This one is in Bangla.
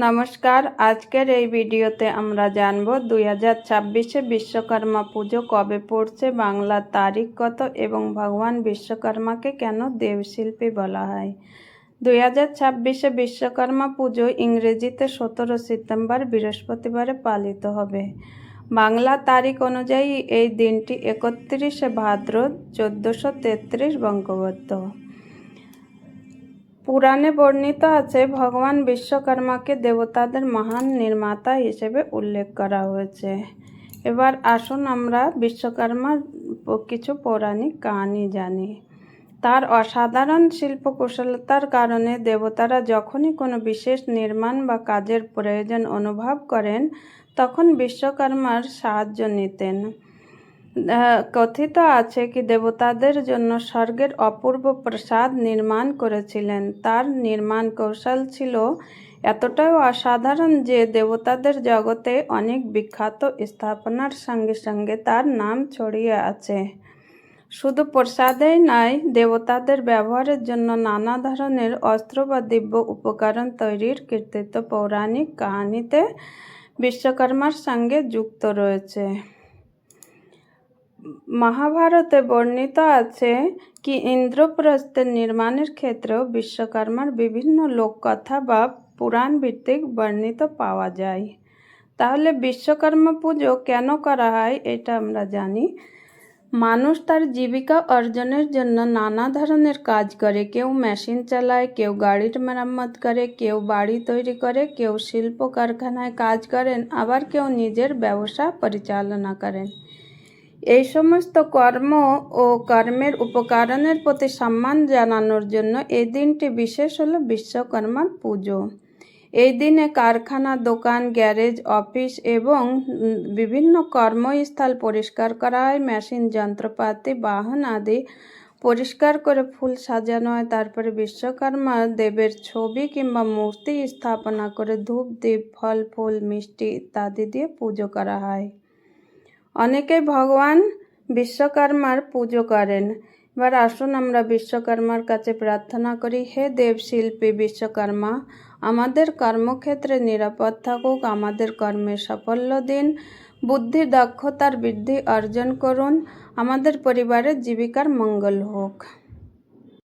নমস্কার। আজকের এই ভিডিওতে আমরা জানব 2026-এ বিশ্বকর্মা পুজো কবে পড়ছে, বাংলার তারিখ কত এবং ভগবান বিশ্বকর্মাকে কেন দেবশিল্পী বলা হয়। 2026-এ বিশ্বকর্মা পুজো ইংরেজিতে 17 সেপ্টেম্বর বৃহস্পতিবারে পালিত হবে। বাংলা তারিখ অনুযায়ী এই দিনটি 31শে ভাদ্র 1433 বঙ্গাব্দ। পুরাণে বর্ণিত আছে ভগবান বিশ্বকর্মাকে দেবতাদের মহান নির্মাতা হিসেবে উল্লেখ করা হয়েছে। এবার আসুন আমরা বিশ্বকর্মার কিছু পৌরাণিক কাহিনী জানি। তার অসাধারণ শিল্পকুশলতার কারণে দেবতারা যখনই কোনো বিশেষ নির্মাণ বা কাজের প্রয়োজন অনুভব করেন তখন বিশ্বকর্মার সাহায্য নিতেন। কথিত আছে কি দেবতাদের জন্য স্বর্গের অপূর্ব প্রাসাদ নির্মাণ করেছিলেন। তার নির্মাণ কৌশল ছিল এতটাই অসাধারণ যে দেবতাদের জগতে অনেক বিখ্যাত স্থাপনার সঙ্গে সঙ্গে তার নাম ছড়িয়ে আছে। শুধু প্রাসাদেই নয়, দেবতাদের ব্যবহারের জন্য নানা ধরনের অস্ত্র বা দিব্য উপকরণ তৈরির কৃতিত্ব পৌরাণিক কাহিনীতে বিশ্বকর্মার সঙ্গে যুক্ত রয়েছে। মহাভারতে বর্ণিত আছে কি ইন্দ্রপ্রস্থের নির্মাণের ক্ষেত্রেও বিশ্বকর্মার বিভিন্ন লোককথা বা পুরাণ ভিত্তিক বর্ণিত পাওয়া যায়। তাহলে বিশ্বকর্মা পুজো কেন করা হয় এটা আমরা জানি। মানুষ তার জীবিকা অর্জনের জন্য নানা ধরনের কাজ করে। কেউ মেশিন চালায়, কেউ গাড়ির মেরামত করে, কেউ বাড়ি তৈরি করে, কেউ শিল্প কারখানায় কাজ করেন, আবার কেউ নিজের ব্যবসা পরিচালনা করেন। এই সমস্ত কর্ম ও কর্মের উপকরণের প্রতি সম্মান জানানোর জন্য এই দিনটি বিশেষ হলো বিশ্বকর্মার পুজো। এই দিনে কারখানা, দোকান, গ্যারেজ, অফিস এবং বিভিন্ন কর্মস্থল পরিষ্কার করা হয়। মেশিন, যন্ত্রপাতি, বাহন আদি পরিষ্কার করে ফুল সাজানো হয়। তারপরে বিশ্বকর্মা দেবের ছবি কিংবা মূর্তি স্থাপনা করে ধূপ, দীপ, ফল, ফুল, মিষ্টি ইত্যাদি দিয়ে পুজো করা হয়। অনেকেই ভগবান বিশ্বকর্মার পুজো করেন। এবার আসুন আমরা বিশ্বকর্মার কাছে প্রার্থনা করি। হে দেবশিল্পী বিশ্বকর্মা, আমাদের কর্মক্ষেত্রে নিরাপদ থাকুক, আমাদের কর্মে সাফল্য দিন, বুদ্ধি দক্ষতার বৃদ্ধি অর্জন করুন, আমাদের পরিবারের জীবিকার মঙ্গল হোক।